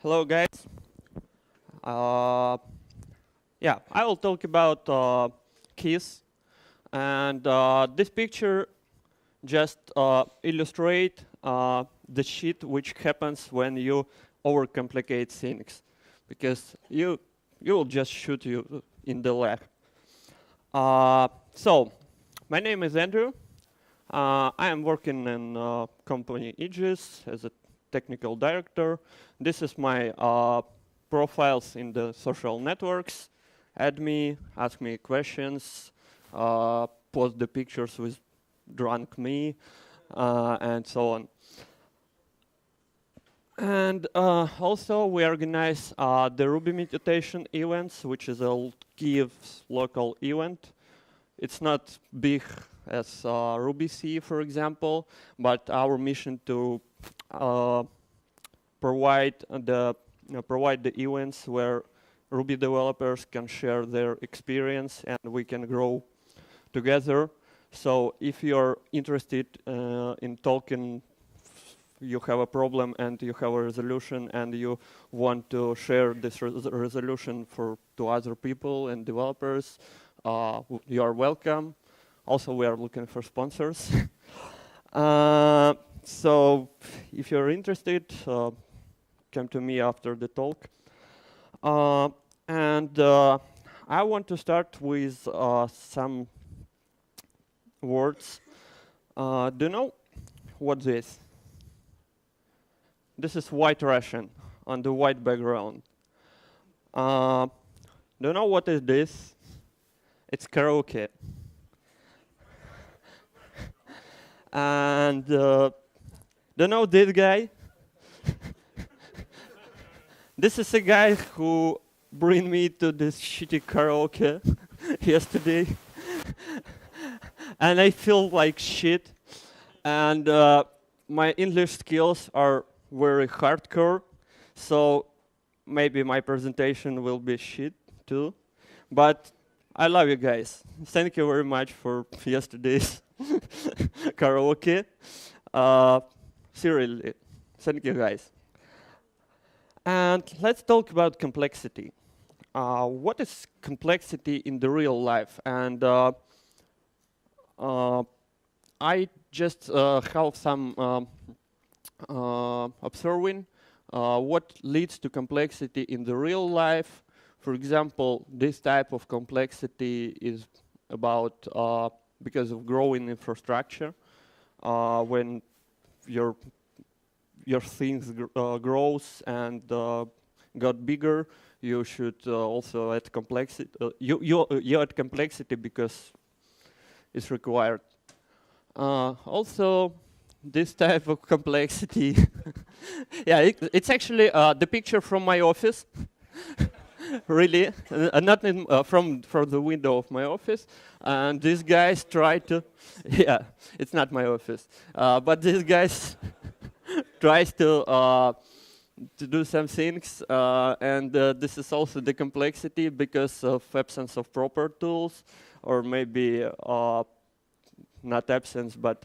Hello, guys. Uh, yeah, I will talk about keys, and this picture just illustrate the shit which happens when you overcomplicate things, because you will just shoot you in the leg. So, my name is Andrew. I am working in company Aegis as a technical director. This is my profiles in the social networks. Add me, ask me questions, post the pictures with drunk me, and so on. And also we organize the Ruby meditation events, which is a Kiev's local event. It's not big as RubyC, for example, but our mission to provide the events where Ruby developers can share their experience and we can grow together. So if you're interested in talking, you have a problem and you have a resolution and you want to share this resolution to other people and developers, you are welcome. Also, we are looking for sponsors. So if you're interested, come to me after the talk. And I want to start with some words. Do you know what this? This is White Russian on the white background. Do you know what is this? It's karaoke. And do you know this guy? This is a guy who bring me to this shitty karaoke yesterday. And I feel like shit. And my English skills are very hardcore. So maybe my presentation will be shit too. But I love you guys. Thank you very much for yesterday's karaoke. Seriously, thank you guys. And let's talk about complexity. What is complexity in the real life? And I just have some observing what leads to complexity in the real life. For example, this type of complexity is about because of growing infrastructure. When your things grows and got bigger, you should also add complexity. You add complexity because it's required. Also, this type of complexity, yeah, it's actually the picture from my office. Really, not from the window of my office. And these guys try to, yeah, it's not my office, but these guys tries to do some things, and this is also the complexity because of absence of proper tools, or maybe not absence, but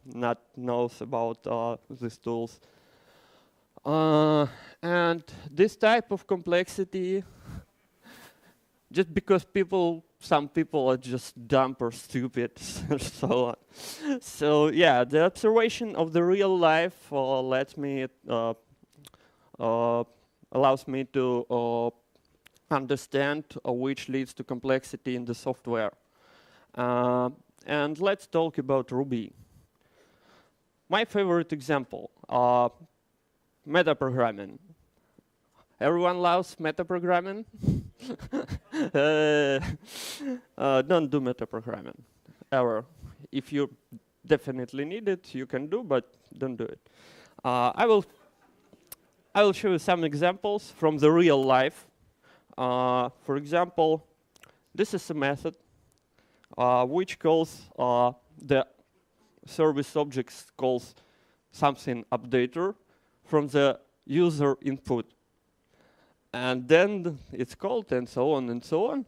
not knows about these tools. And this type of complexity, just because some people are just dumb or stupid, so on. So yeah, the observation of the real life allows me to understand which leads to complexity in the software. And let's talk about Ruby. My favorite example, metaprogramming. Everyone loves metaprogramming? Don't do metaprogramming, ever. If you definitely need it, you can do, but don't do it. I will show you some examples from the real life. For example, this is a method which calls the service objects calls something updater from the user input. And then it's called and so on and so on.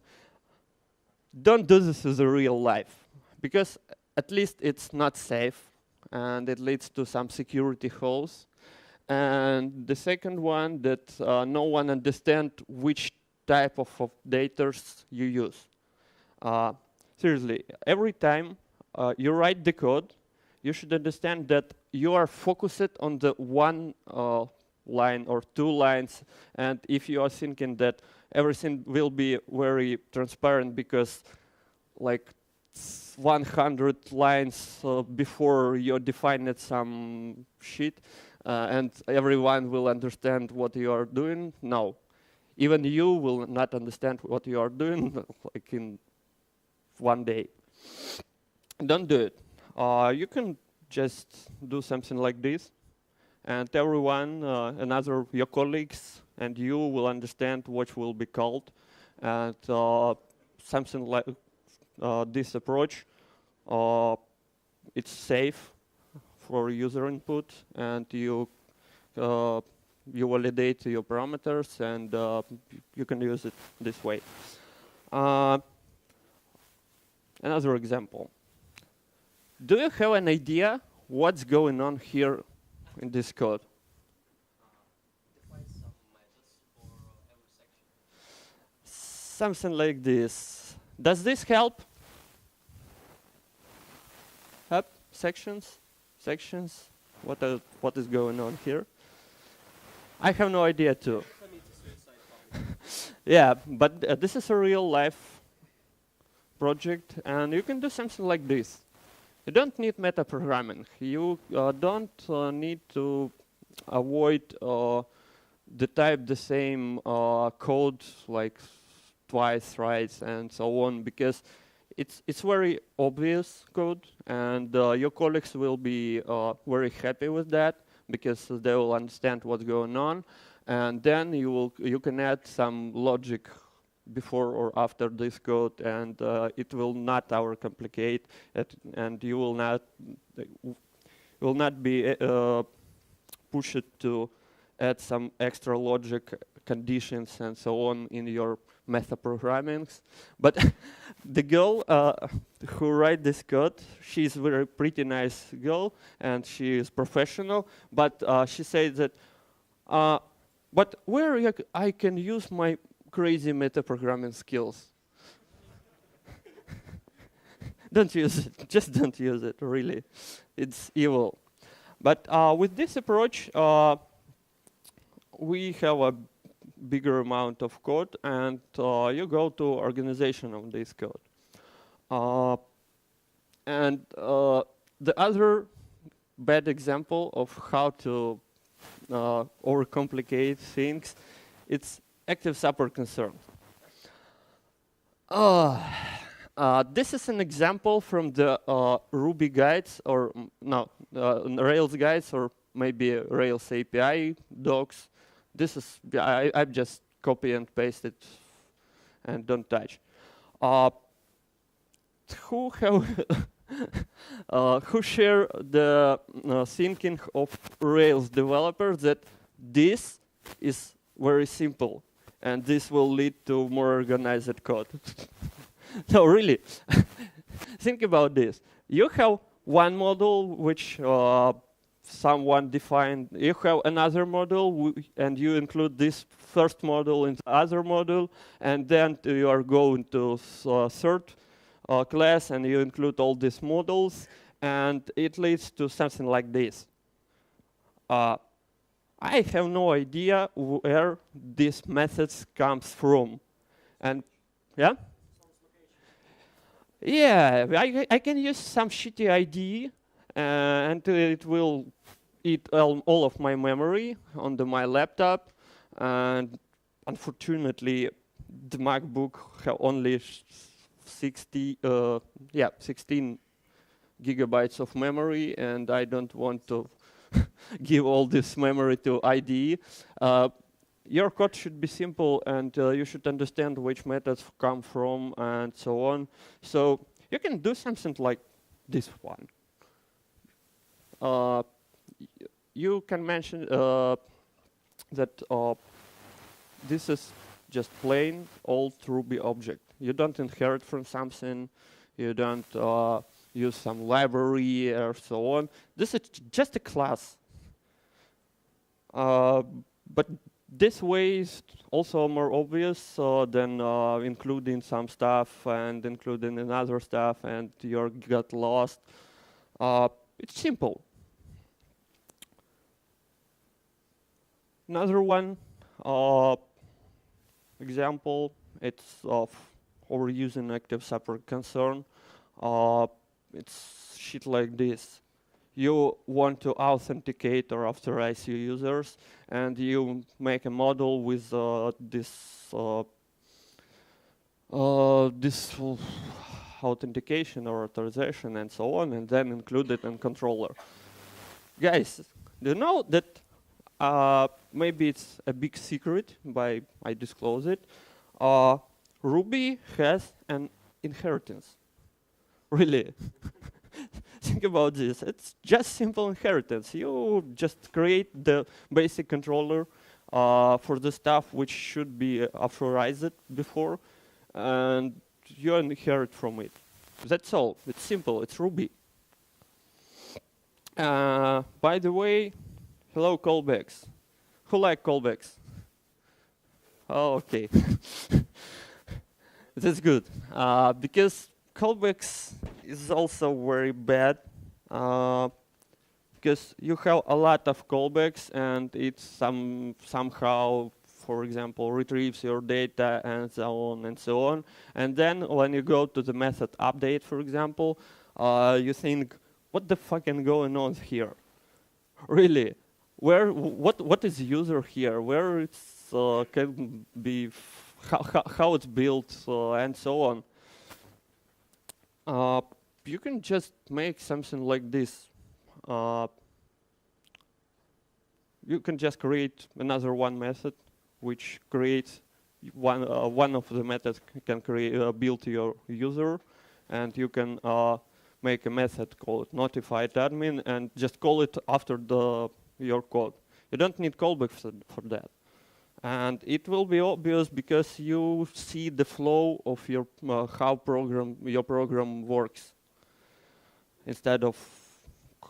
Don't do this in the real life, because at least it's not safe and it leads to some security holes. And the second one, that no one understands which type of data you use. Seriously, every time you write the code, you should understand that you are focused on the one line or two lines. And if you are thinking that everything will be very transparent because like 100 lines before you defined some shit, and everyone will understand what you are doing. No, even you will not understand what you are doing like in one day. Don't do it. You can just do something like this, and everyone, another your colleagues and you will understand what will be called, and something like this approach. It's safe for user input, and you validate your parameters, and you can use it this way. Another example. Do you have an idea what's going on here in this code? Define some methods for every section. Something like this. Does this help? Help? Sections? Sections? What is going on here? I have no idea too. Yeah, but this is a real life project, and you can do something like this. You don't need metaprogramming. You don't need to avoid the type the same code like twice, thrice, and so on, because it's very obvious code, and your colleagues will be very happy with that because they will understand what's going on, and then you can add some logic before or after this code, and it will not overcomplicate it, and you will not be pushed to add some extra logic conditions and so on in your metaprogrammings. But the girl who write this code, she's very pretty nice girl, and she is professional, but she said that but where I can use my crazy metaprogramming skills? Don't use it. Just don't use it, really. It's evil. But with this approach, we have a bigger amount of code, and you go to organization of this code. And the other bad example of how to overcomplicate things, it's active support concern. This is an example from the Ruby guides, or Rails guides, or maybe Rails API docs. This is I just copy and paste it and don't touch. Who share the thinking of Rails developers that this is very simple, and this will lead to more organized code? No, really. Think about this. You have one model which someone defined. You have another model, and you include this first model in the other model, and then you are going to third class, and you include all these models, and it leads to something like this. I have no idea where these methods comes from, and yeah. Yeah, I can use some shitty ID, and it will eat all of my memory on my laptop, and unfortunately, the MacBook have only 16 gigabytes of memory, and I don't want to give all this memory to IDE. Your code should be simple, and you should understand which methods come from, and so on. So you can do something like this one. You can mention that this is just plain old Ruby object. You don't inherit from something. You don't use some library or so on. This is just a class. But this way is also more obvious than including some stuff and including another stuff and you got lost. It's simple. Another one example, it's of overusing active support concern. It's shit like this. You want to authenticate or authorize your users, and you make a model with this authentication or authorization and so on, and then include it in controller. Guys, do you know that maybe it's a big secret, but I disclose it. Ruby has an inheritance. Really. Think about this. It's just simple inheritance. You just create the basic controller for the stuff which should be authorized before, and you inherit from it. That's all. It's simple. It's Ruby. By the way, hello callbacks. Who like callbacks? Oh, okay. That's good. Because callbacks is also very bad. Because you have a lot of callbacks and it somehow, for example, retrieves your data and so on and so on. And then when you go to the method update, for example, you think, what the fuck is going on here? Really? What is user here? Where it's can be, how it's built, and so on. You can just make something like this. You can just create another one method, which creates one of the methods can create build your user, and you can make a method called notified admin and just call it after your code. You don't need callbacks for that. And it will be obvious because you see the flow of your how your program works instead of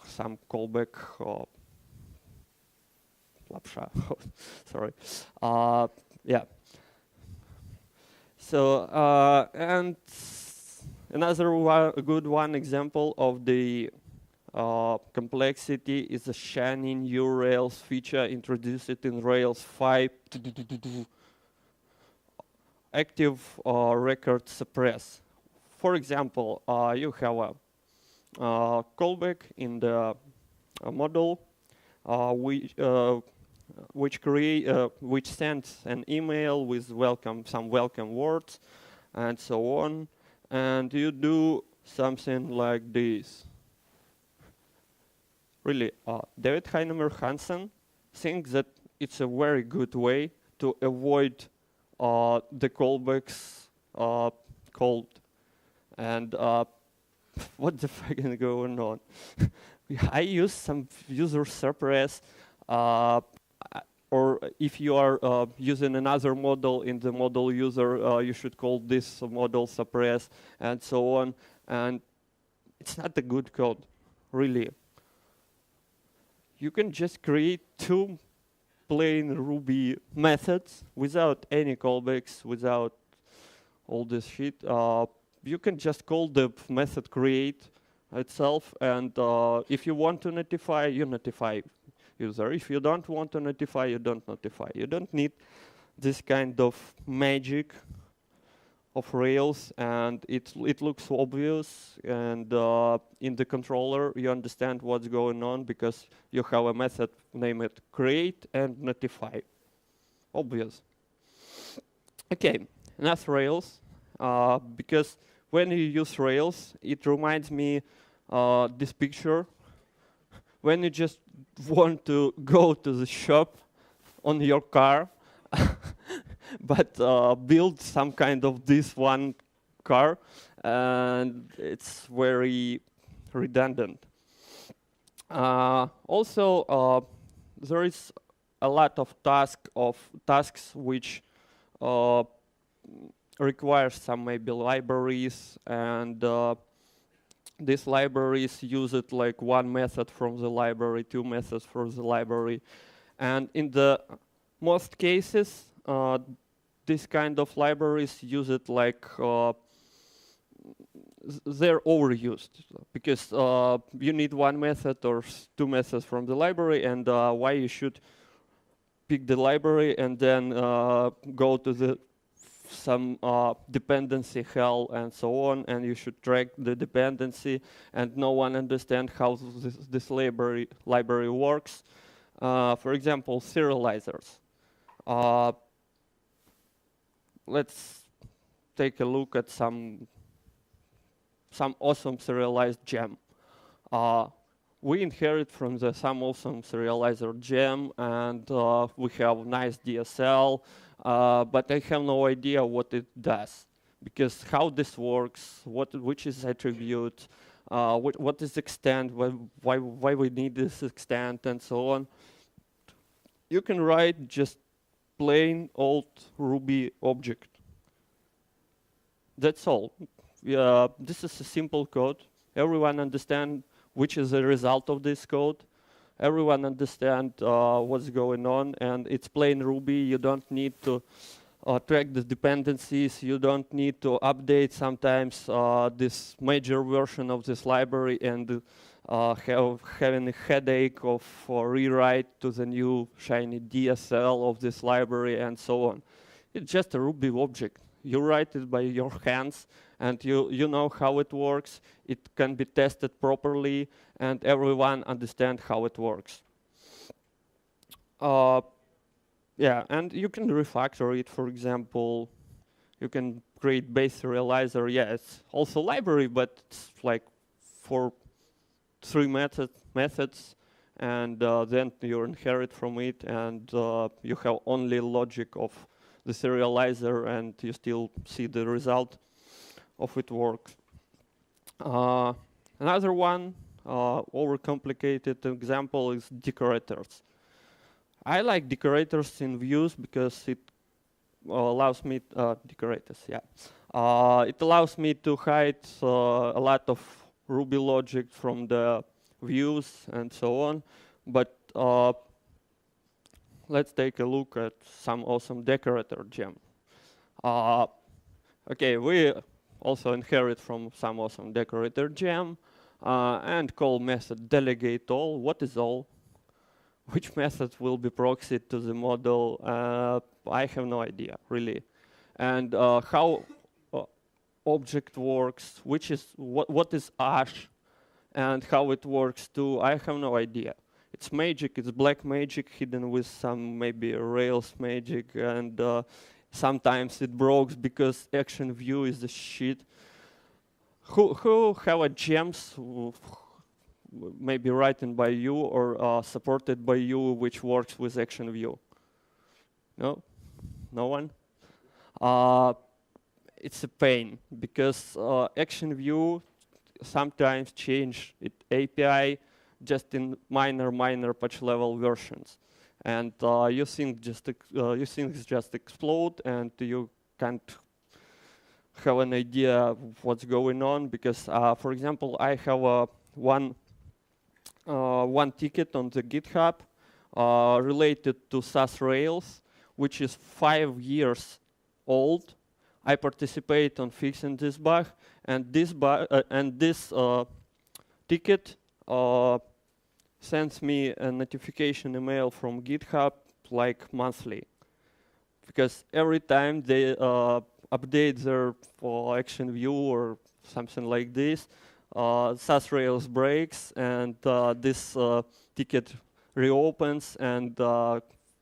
some callback or sorry. Yeah. So and another good one example of the complexity is the shiny new Rails feature introduced in Rails 5. Active record suppress. For example, you have a callback in the model which sends an email with some welcome words and so on, and you do something like this. Really, David Heinemeier Hansen thinks that it's a very good way to avoid the callbacks called. And what the fuck is going on? I use some user suppress, or if you are using another model in the model user, you should call this model suppress and so on. And it's not a good code, really. You can just create two plain Ruby methods without any callbacks, without all this shit. You can just call the method create itself, and if you want to notify, you notify user. If you don't want to notify, you don't notify. You don't need this kind of magic of Rails, and it looks obvious, and in the controller you understand what's going on because you have a method named create and notify. Obvious. Okay, that's Rails, because when you use Rails, it reminds me this picture when you just want to go to the shop on your car but build some kind of this one car, and it's very redundant. Also, there is a lot of tasks which require some maybe libraries, and these libraries use it like one method from the library, two methods from the library, And in the most cases, this kind of libraries use it like they're overused because you need one method or two methods from the library, and why you should pick the library and then go to the some dependency hell and so on, and you should track the dependency, and no one understands how this library works. For example, serializers. Let's take a look at some awesome serialized gem. We inherit from some awesome serializer gem, and we have nice DSL, but I have no idea what it does, because how this works, which is attribute, what is extent, why we need this extent, and so on. You can write just plain old Ruby object. That's all. This is a simple code. Everyone understands which is the result of this code. Everyone understands what's going on, and it's plain Ruby. You don't need to track the dependencies. You don't need to update sometimes this major version of this library and having a headache of rewrite to the new shiny DSL of this library and so on. It's just a Ruby object. You write it by your hands, and you know how it works. It can be tested properly, and everyone understands how it works. Yeah, and you can refactor it, for example. You can create base serializer. Yeah, it's also library, but it's like for 3 methods, and then you inherit from it, and you have only logic of the serializer, and you still see the result of it work. Another one, overcomplicated example is decorators. I like decorators in views because it allows me, decorators, yeah. It allows me to hide a lot of Ruby logic from the views and so on, but let's take a look at some awesome decorator gem. Okay, we also inherit from some awesome decorator gem and call method delegate all. What is all? Which method will be proxied to the model? I have no idea, really. And how object works, which is what is ash, and how it works too, I have no idea. It's magic, it's black magic hidden with some maybe Rails magic, and sometimes it breaks because action view is the shit. Who have a gems maybe written by you or supported by you which works with action view? No? No one? It's a pain because action view sometimes change its API just in minor patch level versions, and you think just explode, and you can't have an idea of what's going on because, for example, I have one ticket on the GitHub related to SAS Rails, which is 5 years old. I participate on fixing this bug, and this ticket sends me a notification email from GitHub like monthly, because every time they update their action view or something like this, SAS Rails breaks, and this ticket reopens, and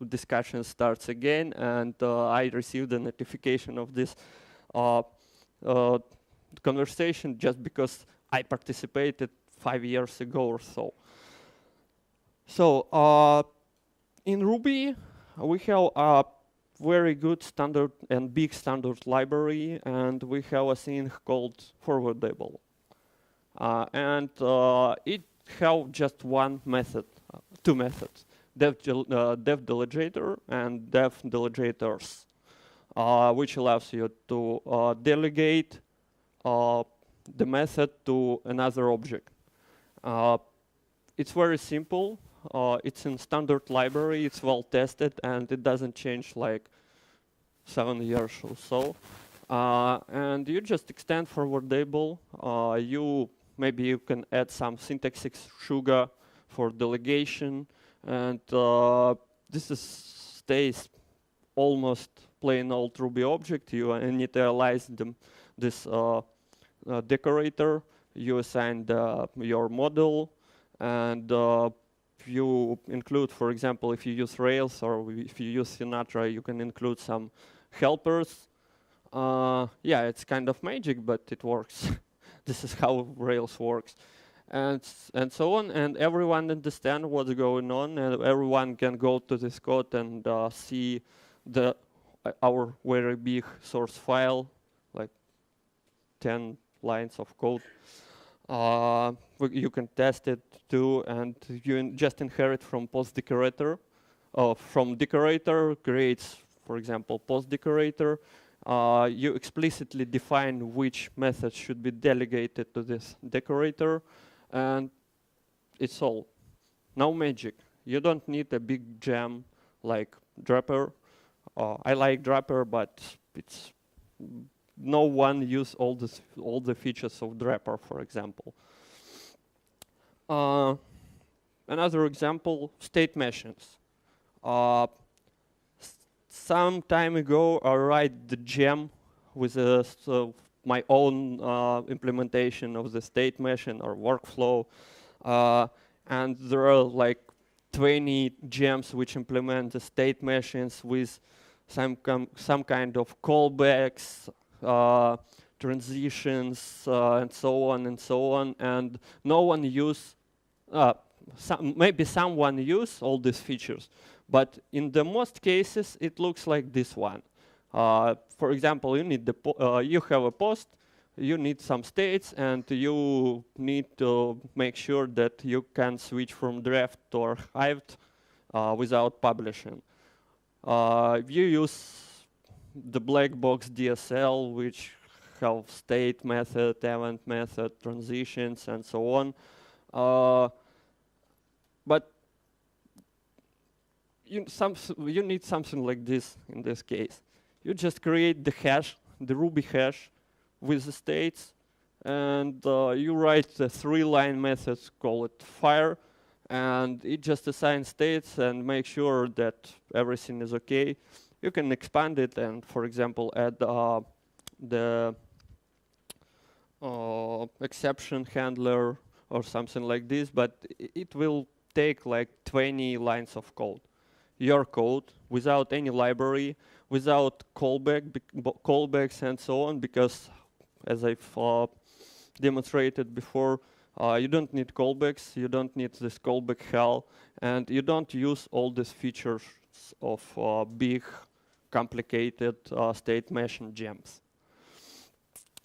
discussion starts again, and I received a notification of this conversation just because I participated 5 years ago or so. So in Ruby, we have a very good standard and big standard library, and we have a thing called forwardable. And it has just one method, two methods, dev delegator and dev delegators, which allows you to delegate the method to another object. It's very simple. It's in standard library. It's well tested, and it doesn't change like 7 years or so. And you just extend forwardable. Maybe you can add some syntax sugar for delegation, and stays almost plain old Ruby object. You initialize this decorator. You assign your model, and you include, for example, if you use Rails or if you use Sinatra, you can include some helpers. Yeah, it's kind of magic, but it works. This is how Rails works, and so on. And everyone understands what's going on, and everyone can go to this code and see our very big source file, like 10 lines of code. You can test it too, and you just inherit from post decorator. From decorator creates, for example, post decorator. You explicitly define which method should be delegated to this decorator, and it's all. No magic. You don't need a big gem like Draper. I like Draper, but it's no one use all the features of Draper, for example. Another example, state machines. Some time ago, I write the gem with my own implementation of the state machine or workflow, and there are like 20 gems which implement the state machines with some kind of callbacks, transitions, and so on and so on, and no one use. Maybe someone use all these features, but in the most cases, it looks like this one. For example, you have a post, you need some states, and you need to make sure that you can switch from draft or hived without publishing. You use the black box DSL, which have state method, event method, transitions, and so on. But you need something like this in this case. You just create the hash, the Ruby hash, with the states, and you write the 3-line method, call it fire, and it just assigns states and make sure that everything is okay. You can expand it and, for example, add the exception handler or something like this, but it will take like 20 lines of code. Your code without any library, without callbacks and so on, because as I've demonstrated before, you don't need callbacks, you don't need this callback hell, and you don't use all these features of big, complicated state machine gems.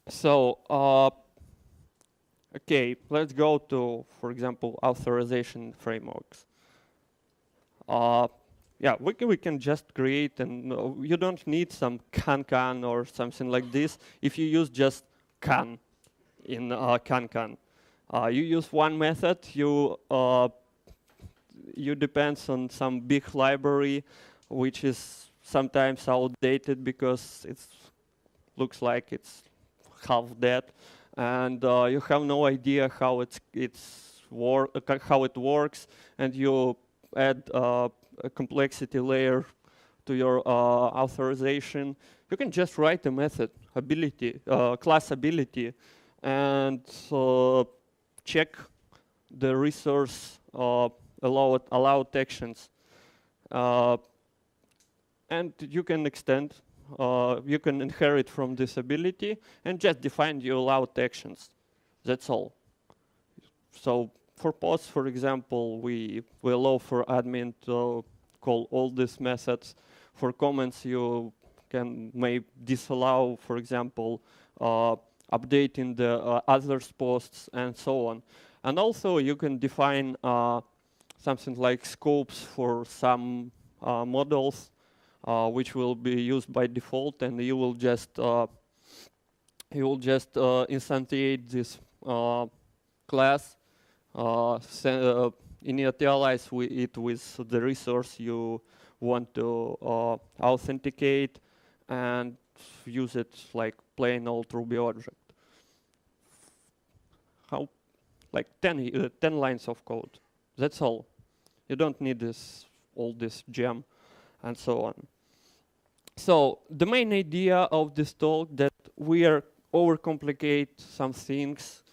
So, okay, let's go to, for example, authorization frameworks. Yeah, we can just create, and you don't need some can or something like this. If you use just can in can. You use one method, you depends on some big library, which is sometimes outdated because it looks like it's half dead, and you have no idea how how it works, and you add a complexity layer to your authorization. You can just write a method, class ability, and check the resource allowed actions, and you can extend. You can inherit from this ability and just define your allowed actions. That's all. So for posts, for example, we allow for admin to call all these methods. For comments, you may disallow, for example, updating the others posts and so on. And also you can define something like scopes for some models, which will be used by default, and you will just instantiate this class initialize it with the resource you want to authenticate, and use it like plain old Ruby object. How, like 10 lines of code. That's all. You don't need all this gem and so on. So the main idea of this talk that we are overcomplicate some things.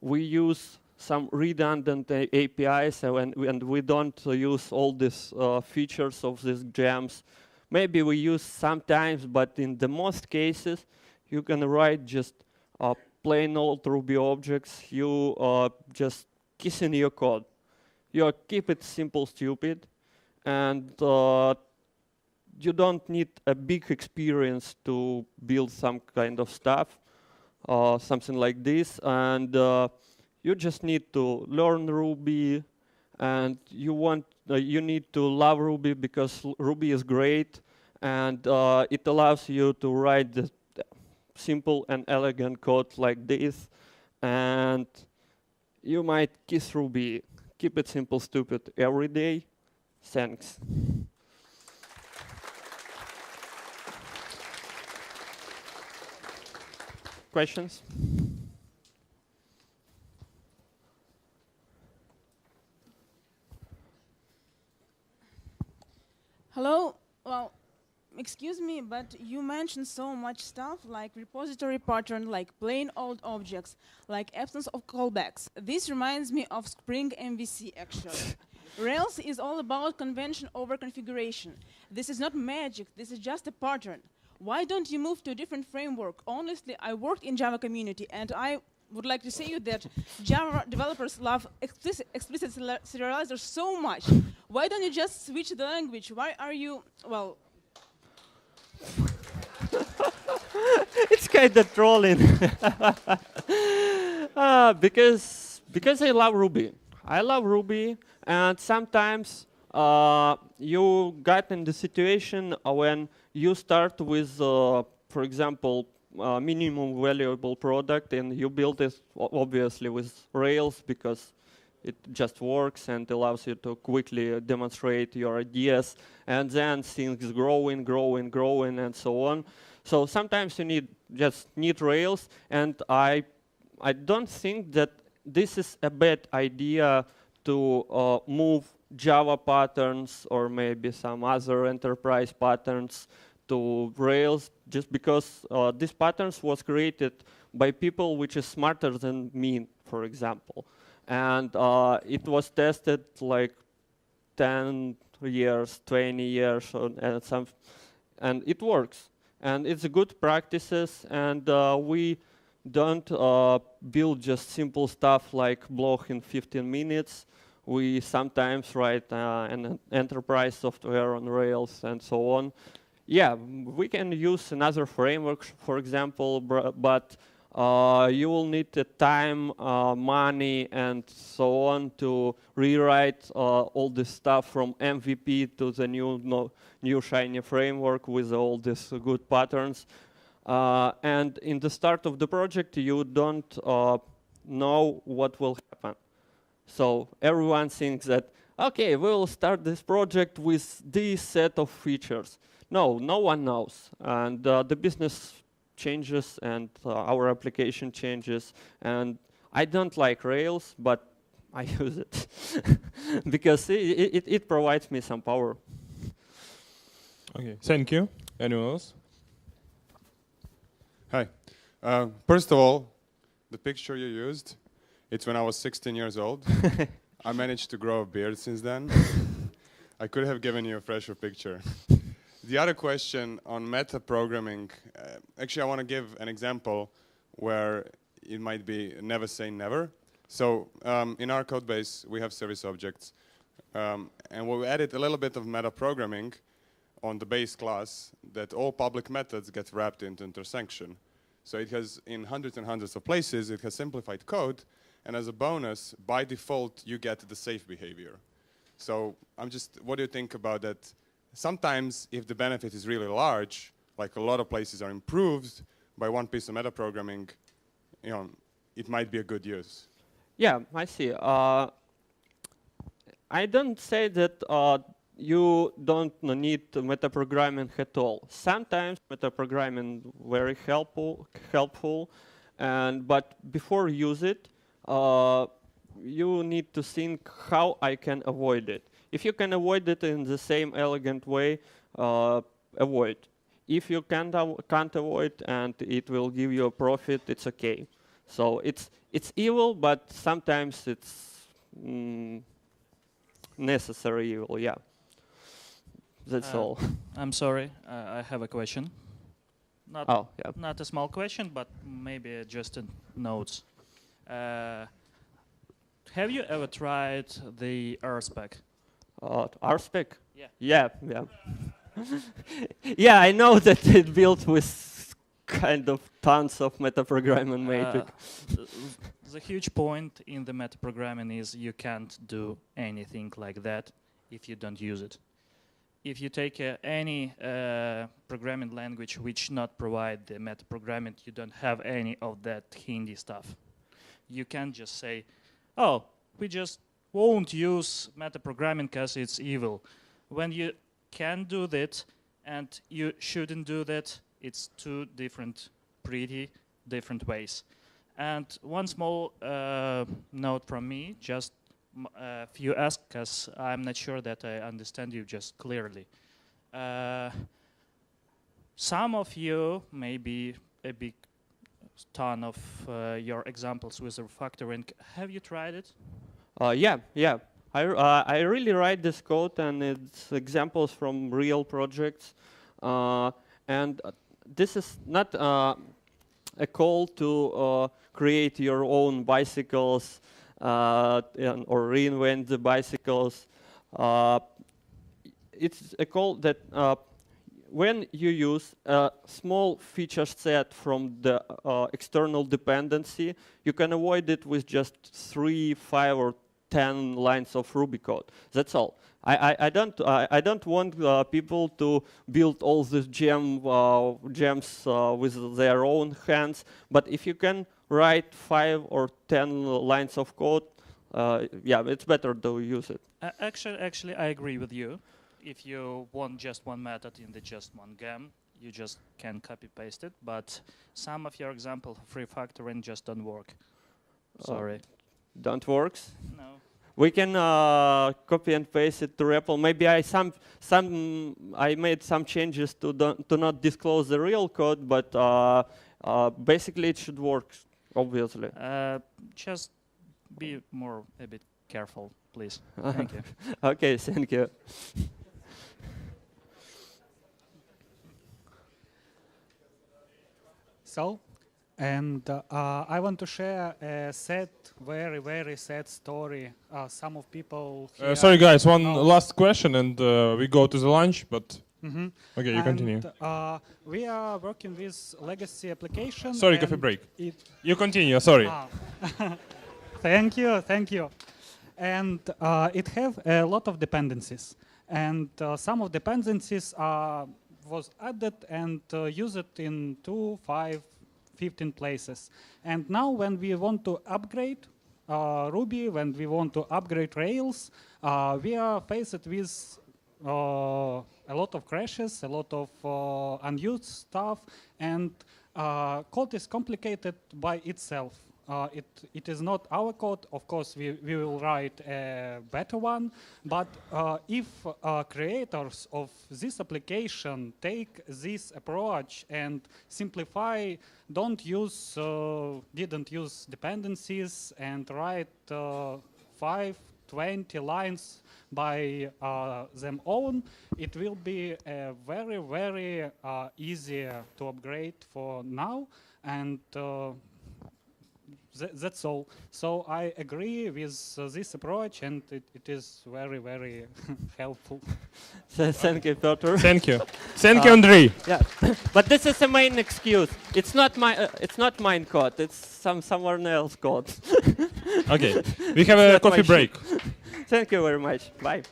We use some redundant APIs, and we don't use all these features of these gems. Maybe we use sometimes, but in the most cases, you can write just plain old Ruby objects. You just kiss in your code. You keep it simple, stupid, and you don't need a big experience to build some kind of stuff, something like this, and you just need to learn Ruby, and you need to love Ruby because Ruby is great, and it allows you to write the simple and elegant code like this, and you might kiss Ruby. Keep it simple, stupid every day. Thanks. Questions? Hello. Well, excuse me, but you mentioned so much stuff like repository pattern, like plain old objects, like absence of callbacks. This reminds me of Spring MVC, actually. Rails is all about convention over configuration. This is not magic. This is just a pattern. Why don't you move to a different framework? Honestly, I worked in Java community, and I would like to say you that Java developers love explicit serializers so much. Why don't you just switch the language? Why are you, well... It's kind of trolling. Because I love Ruby. I love Ruby, and sometimes you got in the situation when you start with, for example, minimum valuable product, and you build it obviously with Rails because it just works and allows you to quickly demonstrate your ideas, and then things growing, and so on. So sometimes you just need Rails, and I don't think that this is a bad idea to move Java patterns or maybe some other enterprise patterns to Rails, just because these patterns was created by people which is smarter than me, for example. And it was tested like 10 years, 20 years, and it works. And it's good practices, and we don't build just simple stuff like blog in 15 minutes. We sometimes write an enterprise software on Rails and so on. Yeah, we can use another framework, for example, but you will need the time, money, and so on to rewrite all this stuff from MVP to the new shiny framework with all these good patterns. And in the start of the project, you don't know what will happen. So everyone thinks that, okay, we'll start this project with this set of features. No, no one knows. And the business changes, and our application changes. And I don't like Rails, but I use it because it provides me some power. Okay, thank you. Anyone else? Hi. First of all, the picture you used, it's when I was 16 years old. I managed to grow a beard since then. I could have given you a fresher picture. The other question on metaprogramming, actually I want to give an example where it might be never say never. So in our code base, we have service objects. And we added a little bit of metaprogramming on the base class that all public methods get wrapped into intersection. So it has, in hundreds and hundreds of places, it has simplified code. And as a bonus, by default, you get the safe behavior. So what do you think about that? Sometimes, if the benefit is really large, like a lot of places are improved by one piece of metaprogramming, it might be a good use. Yeah, I see. I don't say that you don't need metaprogramming at all. Sometimes metaprogramming very helpful, but before use it, you need to think how I can avoid it. If you can avoid it in the same elegant way, avoid. If you can't avoid and it will give you a profit, it's okay. So it's evil, but sometimes it's necessary evil. Yeah, that's all. I'm sorry, I have a question. Not a small question, but maybe just a note. Have you ever tried the RSpec? RSpec? Yeah. Yeah. Yeah, I know that it built with kind of tons of metaprogramming matrix. The huge point in the metaprogramming is you can't do anything like that if you don't use it. If you take any programming language which not provide the metaprogramming, you don't have any of that handy stuff. You can't just say, oh, we just won't use metaprogramming because it's evil. When you can do that and you shouldn't do that, it's two pretty different ways. And one small note from me, just if you ask, because I'm not sure that I understand you just clearly. Some of you, maybe a big ton of your examples with refactoring, have you tried it? Yeah. I really write this code, and it's examples from real projects. And this is not a call to create your own bicycles or reinvent the bicycles. It's a call that when you use a small feature set from the external dependency, you can avoid it with just 3, 5, or 10 lines of Ruby code. That's all. I don't want people to build all these gems with their own hands. But if you can write 5 or 10 lines of code, yeah, it's better to use it. Actually, I agree with you. If you want just one method in the just one gem, you just can copy paste it. But some of your examples of refactoring just don't work. Sorry. Don't works? No. We can copy and paste it to REPL. Maybe I made some changes to not disclose the real code, but basically it should work, obviously. Just be a bit careful, please. Thank you. Okay, thank you. And I want to share a very sad story. Some of people here sorry guys, one last question and we go to the lunch, but okay, you continue. We are working with legacy application. Sorry, coffee break. You continue, sorry. Thank you. And it have a lot of dependencies. And some of dependencies was added and used in 2, 5, 15 places. And now when we want to upgrade Ruby, when we want to upgrade Rails, we are faced with a lot of crashes, a lot of unused stuff, and code is complicated by itself. It is not our code. Of course, we will write a better one. But if creators of this application take this approach and simplify, didn't use dependencies and write 5, 20 lines by them own, it will be very easier to upgrade for now. And that's all. So I agree with this approach, and it is very helpful. Thank you, Piotr. Thank you. Thank you, Andrey. Yeah, but this is the main excuse. It's not mine code. It's someone else code. Okay, we have a coffee break. Thank you very much. Bye.